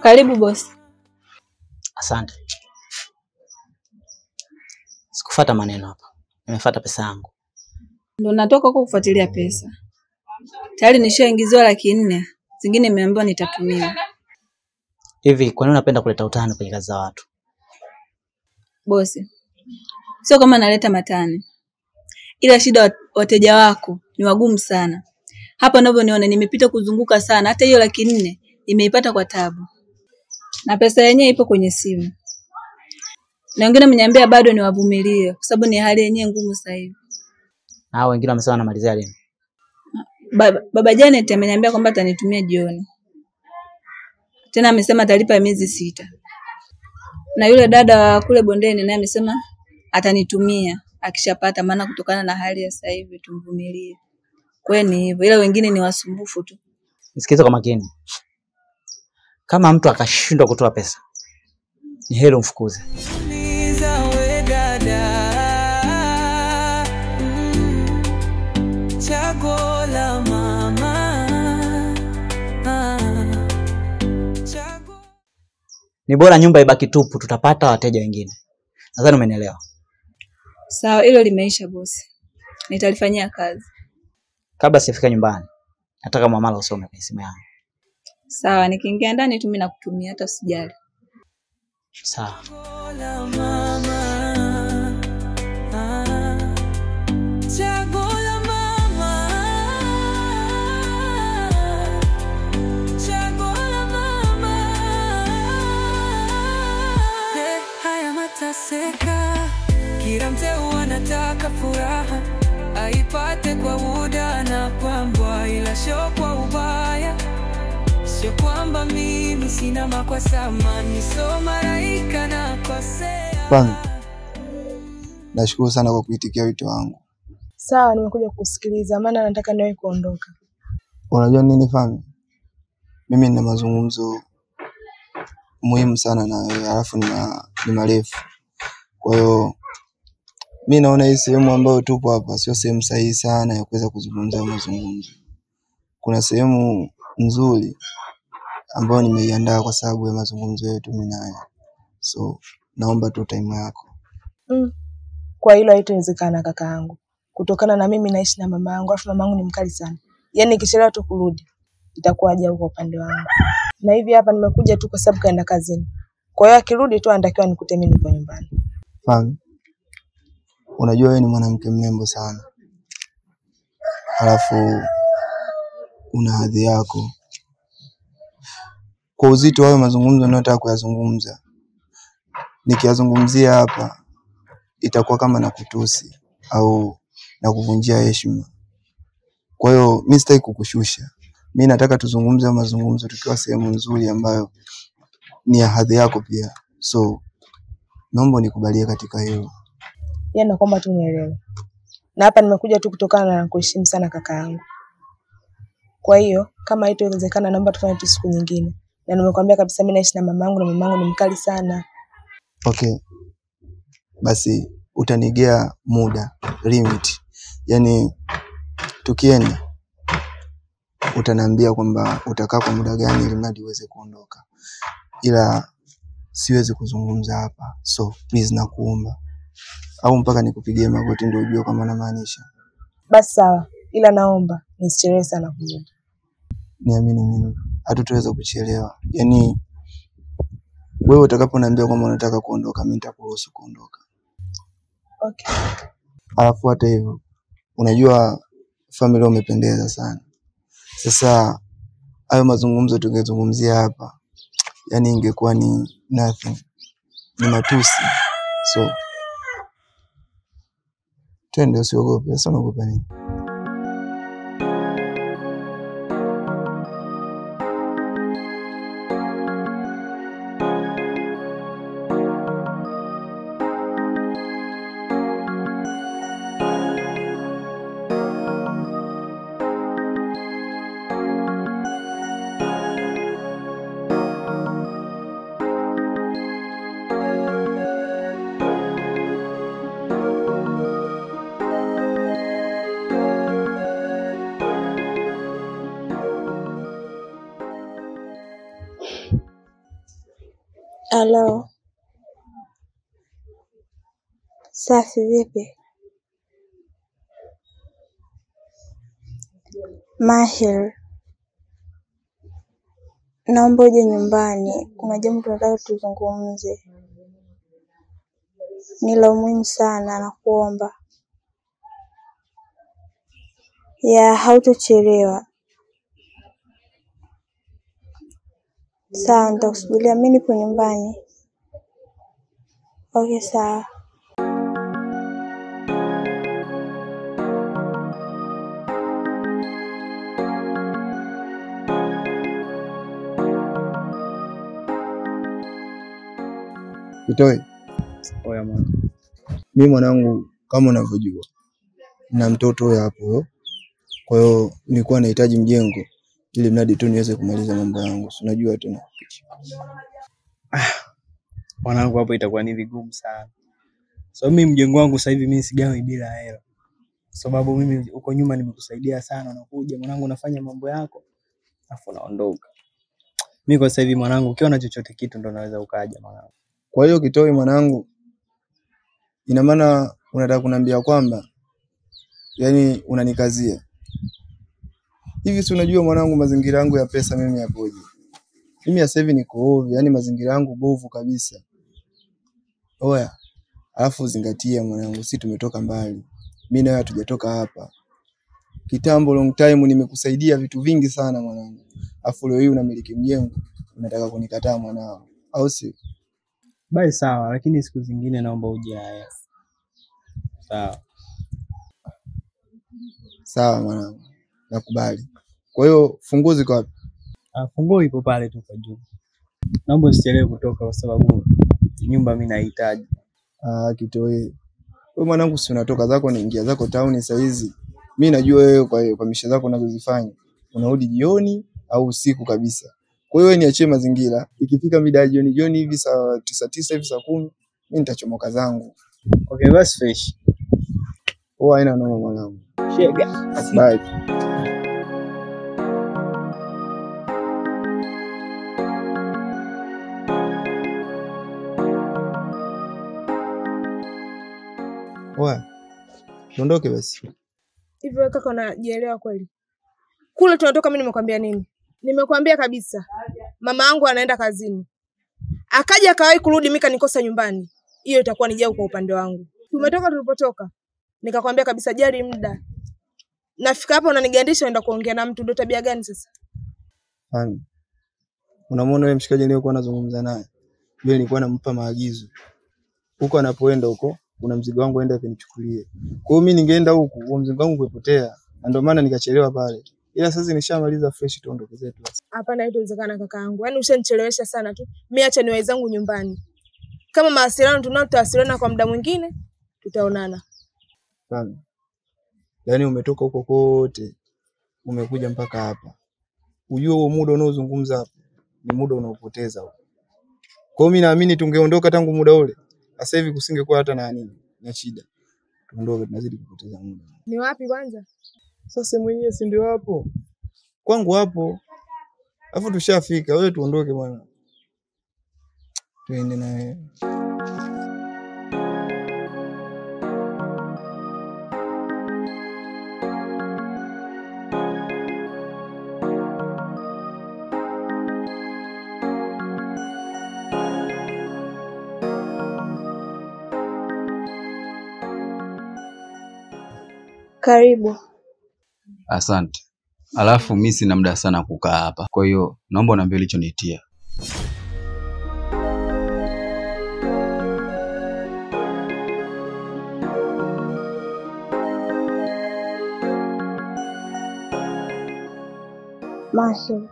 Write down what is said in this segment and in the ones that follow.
Karibu boss. Asante. Sikufuata maneno hapa. Nimefuata pesa yangu. Ndio natoka huko kufuatilia pesa. Tayari nishaingiziwa 400,000. Zingine nimeambiwa nitatumia. Hivi kwa nini unapenda kuleta utani kwenye kazi za watu? Bosi. Sio kama naleta matani. Ila shida wateja wako ni wagumu sana. Hapa unavyoniona nimepita kuzunguka sana. Hata hiyo 400,000 nimeipata kwa tabu. Na pesa yenyewe ipo kwenye simu. Na wengine mniambia bado niwavumilie kwa sababu ni hali yenyewe ngumu sasa hivi. Na hao wengine wamesema wanamalizia lini? Baba Janet ameniambia kwamba atanitumia jioni. Tena amesema atalipa miezi 6. Na yule dada kule bondeni naye amesema atanitumia akishapata, maana kutokana na hali ya sasa hivi tumvumilie. Kwani hivyo, ila wengine ni wasumbufu tu. Nisikize kwa makini. Kama mtu akashindwa kutoa pesa, ni heri umfukuze. Ni bora nyumba ibaki tupu, tutapata wateja wengine. Nadhani umenielewa. Sawa, hilo limeisha bosi. Nitalifanyia kazi. Kabla sifika nyumbani, nataka muamala usome kwenye simu yangu. Sawa, nikiingia ndani tu mimi nakutumia, hata usijali. Sawa. Kila mtu anataka furaha aipate kwa muda na pambwa, ila sio kwa ubaya. Sio kwamba mimi sina makosa, mimi sio malaika na kosea. Fami, nashukuru sana kwa kuitikia wito wangu. Sawa, nimekuja kusikiliza maana nataka niwahi kuondoka. Unajua nini Fami? Mimi nina mazungumzo muhimu sana na wewe, alafu ni marefu. Kwa hiyo mimi naona hii sehemu ambayo tupo hapa sio sehemu sahihi sana ya kuweza kuzungumza mazungumzo. Kuna sehemu nzuri ambayo nimeiandaa kwa sababu ya mazungumzo yetu mimi nawe. So, naomba tu time yako. Kwa hilo haitawezekana kakaangu. Kutokana na mimi naishi na mama yangu, alafu mama yangu ni mkali sana. Yaani nikichelewa tu kurudi itakuwa ajabu kwa upande wangu. Na hivi hapa nimekuja tu kwa sababu kaenda kazini. Kwa hiyo akirudi tu anatakiwa nikute mimi niko nyumbani. Fami, unajua wewe ni mwanamke mrembo sana. Alafu una hadhi yako. Kwa uzito wao mazungumzo ninayotaka kuyazungumza, nikiyazungumzia hapa itakuwa kama nakutusi au nakuvunjia heshima. Kwa hiyo mimi sitaki kukushusha. Mimi nataka tuzungumze mazungumzo tukiwa sehemu nzuri ambayo ni ya hadhi yako pia. So, naomba nikubalie katika hilo. Yaani naomba tu nielewe. Na hapa nimekuja tu kutokana na kuheshimu sana kaka yangu. Kwa hiyo kama haitowezekana naomba tufanye tu siku nyingine. Na nimekwambia kabisa mimi naishi na mamangu na mamangu ni mkali sana. Okay. Basi utanigea muda, limit. Yaani tukienda utaniambia kwamba utakaa kwa muda gani ili mradi uweze kuondoka. Ila siwezi kuzungumza hapa. So, please nakuomba. Au mpaka nikupigie magoti ndio ujue kama namaanisha. Basi sawa, ila naomba nisichelewe sana kurudi. Niamini mimi, hatutaweza kuchelewa. Yaani wewe utakaponiambia kwamba unataka kuondoka, mimi nitakuruhusu kuondoka. Okay. Alafu hata hivyo, unajua familia umependeza sana. Sasa hayo mazungumzo tungezungumzia hapa, yaani ingekuwa ni nothing. Ni matusi. So, twende usiogope. Sasa unaogopa nini? Halo. Safi vipi? Mahir. Naomba uje nyumbani. Kuna jambo tunataka tuzungumze. Ni la muhimu sana nakuomba. Ya hautochelewa. Sawa, nitakusubiria, mimi nipo nyumbani. Okay, sawa. Kitoi. Oya mwana. Mimi mwanangu kama unavyojua na mtoto huyo hapo. Kwa hiyo nilikuwa nahitaji mjengo ili mradi tu niweze kumaliza mambo yangu. Si unajua tena. Mwanangu hapo itakuwa ni vigumu sana. So mimi mjengo wangu sasa hivi mimi sigawi bila hela. Sababu mimi uko nyuma nimekusaidia sana, unakuja mwanangu unafanya mambo yako afu unaondoka. Mimi kwa sasa hivi mwanangu ukiona chochote kitu ndo naweza ukaja mwanangu. Kwa hiyo Kitoi mwanangu, ina maana unataka kuniambia kwamba yani unanikazia. Hivi si unajua mwanangu mazingira yangu ya pesa mimi yapoje? Mimi sasa hivi niko ovyo, yani mazingira yangu bovu kabisa. Oya, alafu zingatia mwanangu, sisi tumetoka mbali. Mimi na wewe hatujatoka hapa. Kitambo long time nimekusaidia vitu vingi sana mwanangu. Alafu leo hii unamiliki mjengo, unataka kunikataa mwanangu. Au si? Basi sawa, lakini siku zingine naomba uje haya. Sawa. Sawa mwanangu. Nakubali. Kwa hiyo funguo ziko wapi? Funguo ipo pale tu kwa juu. Naomba usichelewe kutoka kwa sababu nyumba mimi nahitaji. Kitoi. Wewe mwanangu si unatoka zako unaingia zako town saa hizi. Mimi najua wewe kwa mishe zako unazozifanya. Unarudi jioni au usiku kabisa. Kwa hiyo wewe niachie mazingira. Ikifika mida jioni hivi saa 9 hivi saa 10, mimi nitachomoka zangu. Okay, basi fresh. Haina noma mwanangu. Shega. Bye. Oya. Tuondoke basi. Hivyo kaka unajielewa kweli? Kule tunatoka mimi nimekwambia nini? Nimekwambia kabisa. Mama yangu anaenda kazini. Akaja akawahi kurudi mimi kanikosa nyumbani. Hiyo itakuwa ni jau kwa upande wangu. Tumetoka tulipotoka. Nikakwambia kabisa jari muda. Nafika hapa unanigandisha unaenda kuongea na mtu, ndio tabia gani sasa? Unamwona yule mshikaji niliyekuwa nazungumza naye? Yule nilikuwa nampa maagizo. Huko anapoenda huko kuna mzigo wangu aende akinichukulie. Kwa hiyo mimi ningeenda huko, huo mzigo wangu ungepotea. Na ndio maana nikachelewa pale. Ila sasa nishamaliza fresh tuondoke zetu. Hapana, haitowezekana kakaangu. Yaani ushanichelewesha sana tu. Mimi acha niwae zangu nyumbani. Kama mawasiliano tunao tutawasiliana kwa muda mwingine, tutaonana. Sana. Yaani umetoka huko kote, umekuja mpaka hapa. Ujue huo muda unaozungumza hapa ni muda unaopoteza huko. Kwa hiyo mimi naamini tungeondoka tangu muda ule. Sasa hivi kusingekuwa hata na nini, na shida. Tuondoke, tunazidi kupoteza muda. Ni wapi kwanza? Sasa mwenyewe si ndio hapo? Kwangu hapo. Alafu tushafika, wewe tuondoke bwana. Tuende na wewe. Karibu. Asante. Alafu mimi sina muda sana kukaa hapa. Kwa hiyo naomba uniambie ulichoniitia. Mahir,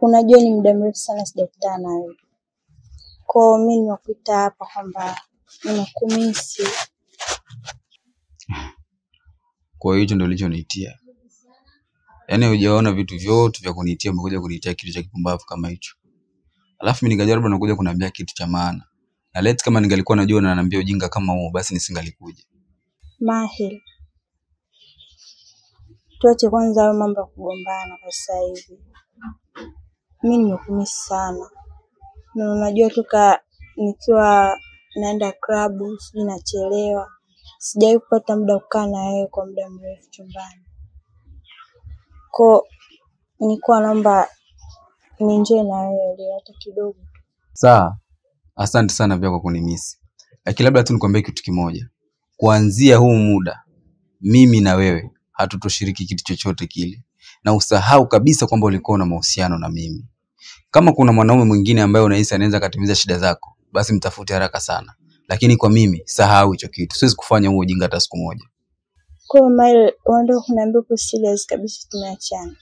unajua ni muda mrefu sana sijakutana nawe. Kwa hiyo mimi nimekuita hapa kwamba nimekumisi. Kwa hiyo hicho ndio ulichoniitia. Yaani hujaona vitu vyote vya kuniitia, umekuja kuniitia kitu cha kipumbavu kama hicho. Alafu mimi nikajaribu na kuja kuniambia kitu cha maana. Na leti kama ningalikuwa najua na ananiambia ujinga kama huo basi nisingalikuja. Mahir, tuache kwanza hayo mambo ya kugombana kwa sasa hivi. Mimi nimekumisi sana. na unajua toka nikiwa naenda klabu sijui nachelewa, sijawahi kupata muda kukaa na wewe kwa muda mrefu chumbani. Kwa nilikuwa naomba nienjoy na wewe leo hata kidogo. Sawa. Asante sana pia kwa kunimisi. Lakini labda tu nikwambie kitu kimoja. Kuanzia huu muda mimi na wewe hatutoshiriki kitu chochote kile. Na usahau kabisa kwamba ulikuwa na mahusiano na mimi. Kama kuna mwanaume mwingine ambaye unahisi anaweza katimiza shida zako, basi mtafute haraka sana. Lakini kwa mimi sahau hicho kitu. Siwezi kufanya huo ujinga hata siku moja. Kwa Maile, wanda kuniambia uko serious kabisa tumeachana?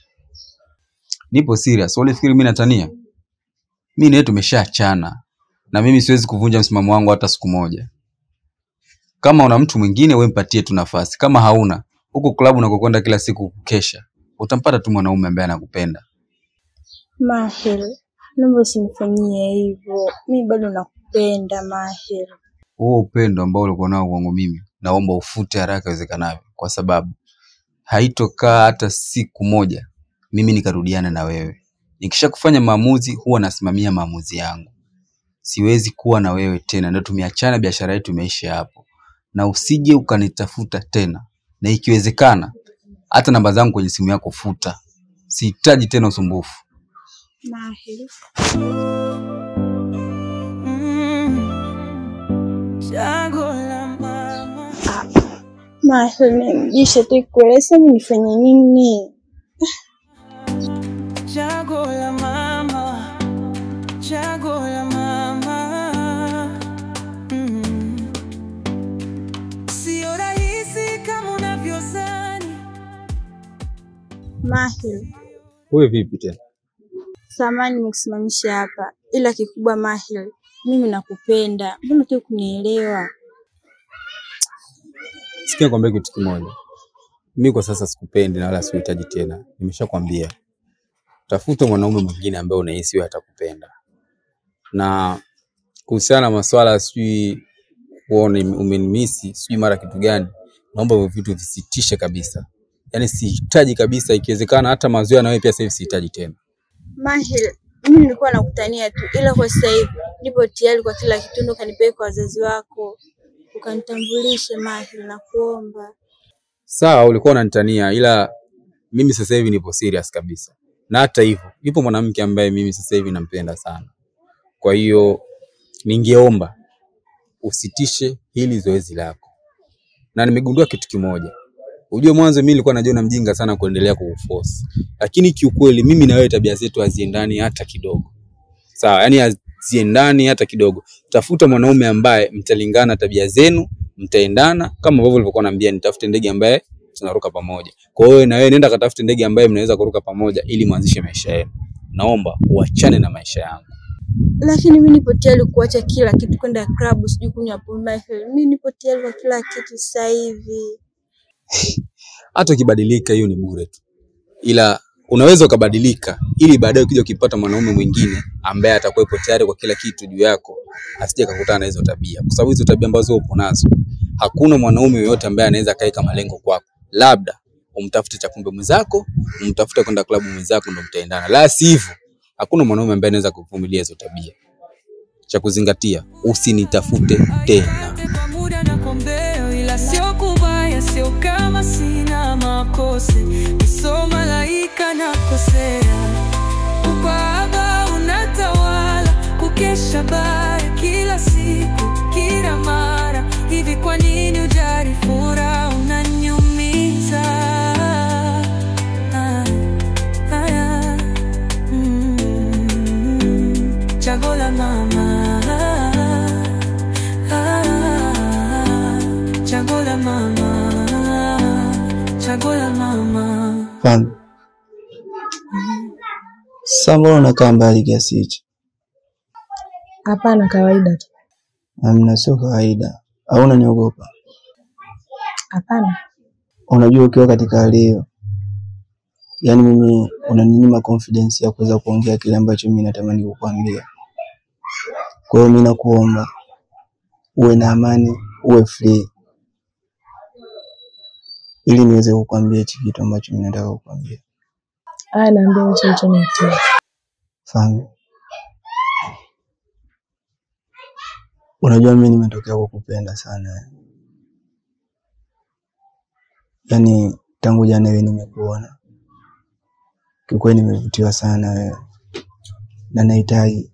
Nipo serious. Wale fikiri mimi natania? Mimi na wewe tumeshaachana. Na mimi siwezi kuvunja msimamo wangu hata siku moja. Kama una mtu mwingine wewe mpatie tu nafasi. Kama hauna, huko klabu unakokwenda kila siku kukesha, utampata tu mwanaume ambaye anakupenda. Mahil, naomba usinifanyie hivyo. Mimi bado nakupenda Mahil. Huo upendo ambao ulikuwa nao kwangu mimi, naomba ufute haraka iwezekanavyo, kwa sababu haitokaa hata siku moja mimi nikarudiana na wewe. Nikishakufanya maamuzi huwa nasimamia maamuzi yangu. Siwezi kuwa na wewe tena, ndio tumeachana, biashara yetu imeisha hapo. Na usije ukanitafuta tena. Na ikiwezekana hata namba zangu kwenye simu yako futa. Sihitaji tena usumbufu. Mahil. Mahil, nimjishe tu kueleza mimi nifanye nini? Chaguo la mama, chaguo la mama. Sio rahisi kama unavyozani. Mahil, Wewe vipi tena? samahani nimekusimamisha hapa. Ila kikubwa Mahil, mimi nakupenda. Mbona tu kunielewa? Sikia nikwambie kitu kimoja. Mimi kwa sasa sikupendi na wala sihitaji tena. Nimeshakwambia. Tafuta mwanaume mwingine ambaye unahisi wewe atakupenda. Na kuhusiana na masuala sijui uone umenimisi, sijui mara kitu gani, naomba hivyo vitu visitishe kabisa. Yaani sihitaji kabisa, ikiwezekana hata mazoea na wewe pia sasa hivi sihitaji tena. Mahil, mimi nilikuwa nakutania tu, ila kwa sasa hivi nipo tayari kwa kila kitu. Ndo kanipeleka kwa wazazi wako, ukanitambulishe Mahil, nakuomba. Sawa, ulikuwa unanitania, ila mimi sasa hivi nipo serious kabisa. Na hata hivyo, yupo mwanamke ambaye mimi sasa hivi nampenda sana. Kwa hiyo ningeomba usitishe hili zoezi lako. Na nimegundua kitu kimoja. Unajua mwanzo mimi nilikuwa najiona mjinga sana kuendelea kuforce. Lakini kiukweli mimi na wewe tabia zetu haziendani hata kidogo. Sawa, yani haziendani hata kidogo. Tafuta mwanaume ambaye mtalingana tabia zenu, mtaendana, kama ambavyo nilivyokuwa naambia nitafute ndege ambaye tunaruka pamoja. Kwa hiyo na wewe nenda katafute ndege ambaye mnaweza kuruka pamoja ili muanzishe maisha yenu. Naomba uachane na maisha yangu. Lakini mimi nipo tayari kuacha kila kitu kwenda club, sijui kunywa pombe. Mimi nipo tayari kwa kila kitu sasa hivi. Hata ukibadilika hiyo ni bure tu. Ila unaweza ukabadilika ili baadaye ukija ukipata mwanaume mwingine ambaye atakuwepo tayari kwa kila kitu juu yako, asije kukutana na hizo tabia. Kwa sababu hizo tabia ambazo upo nazo, hakuna mwanaume yeyote ambaye anaweza kaeka malengo kwako. Labda umtafute cha kumbe mwenzako, umtafute kwenda klabu mwenzako ndio mtaendana. La sivyo, hakuna mwanaume ambaye anaweza kuvumilia hizo tabia. Cha kuzingatia, usinitafute tena. Ila sio kubaya, sio kama sina makosa. Sio malaika nakosea. Baba unatawala, kukesha baya kila siku, kila mara. Hivi kwa nini ujari furaha unaniumiza? Chaguo la mama. Chaguo la mama. Chaguo la mama. Fani. Sasa mbona unakaa mbali kiasi hicho? Hapana, kawaida tu. Hamna, sio kawaida. Au unaniogopa? Hapana. Unajua ukiwa katika hali hiyo, yani mimi unaninyima confidence ya kuweza kuongea kile ambacho mimi natamani kukuambia. Kwa hiyo mimi nakuomba uwe na amani, uwe free, ili niweze kukuambia hichi kitu ambacho mimi nataka kukuambia. Naambia hicho nitie. Fahamu. Unajua mimi nimetokea kukupenda sana. Yaani tangu jana wewe nimekuona. Kiukweli nimevutiwa sana wewe. Na nahitaji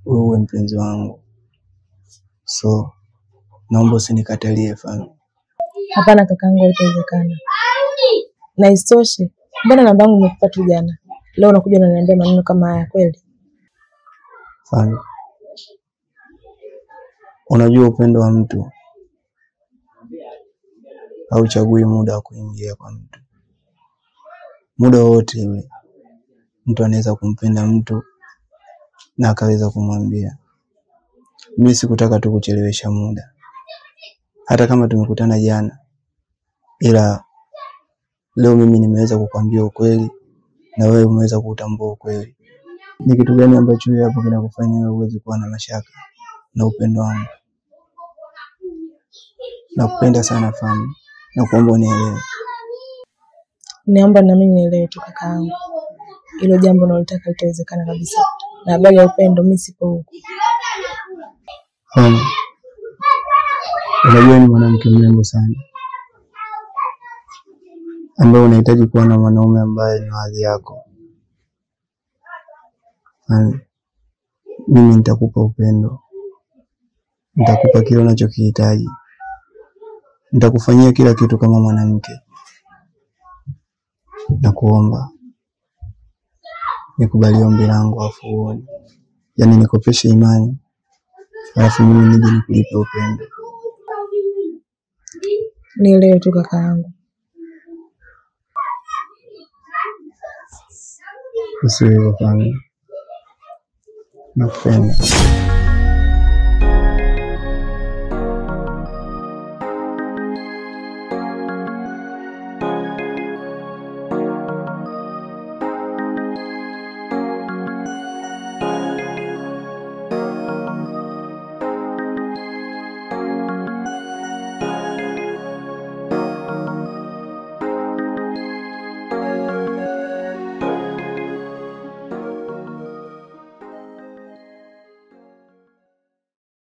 uwe mpenzi wangu. So naomba usinikatalie Fami. Hapana kakaangu, haitawezekana. Na isitoshe, mbona namba yangu umekupa tu jana? Leo unakuja unaniambia maneno kama haya kweli? Fami, unajua upendo wa mtu hauchagui muda wa kuingia kwa mtu. Muda wote ule mtu anaweza kumpenda mtu na akaweza kumwambia. Mimi sikutaka tu kuchelewesha muda. Hata kama tumekutana jana, ila leo mimi nimeweza kukwambia ukweli na wewe umeweza kutambua ukweli. Ni kitu gani ambacho wewe hapo kinakufanya wewe uweze kuwa na mashaka na upendo wangu? Nakupenda sana Fami. Nakuomba unielewe. Naomba na mimi nielewe tu kakaangu. Hilo jambo nalotaka litawezekana kabisa. Na habari ya upendo mimi sipo huko. Unajua ni mwanamke mrembo sana, ambaye unahitaji kuwa na mwanaume ambaye ni hadhi yako. Mimi nitakupa upendo. Nitakupa kile unachokihitaji. Nitakufanyia kila kitu kama mwanamke. Nakuomba nikubalie ombi langu afu uone. Yaani nikopeshe imani. Alafu mimi nije nikulipe upendo. Nielewe tu kakaangu. Usiwe hivyo Fami. Nakupenda.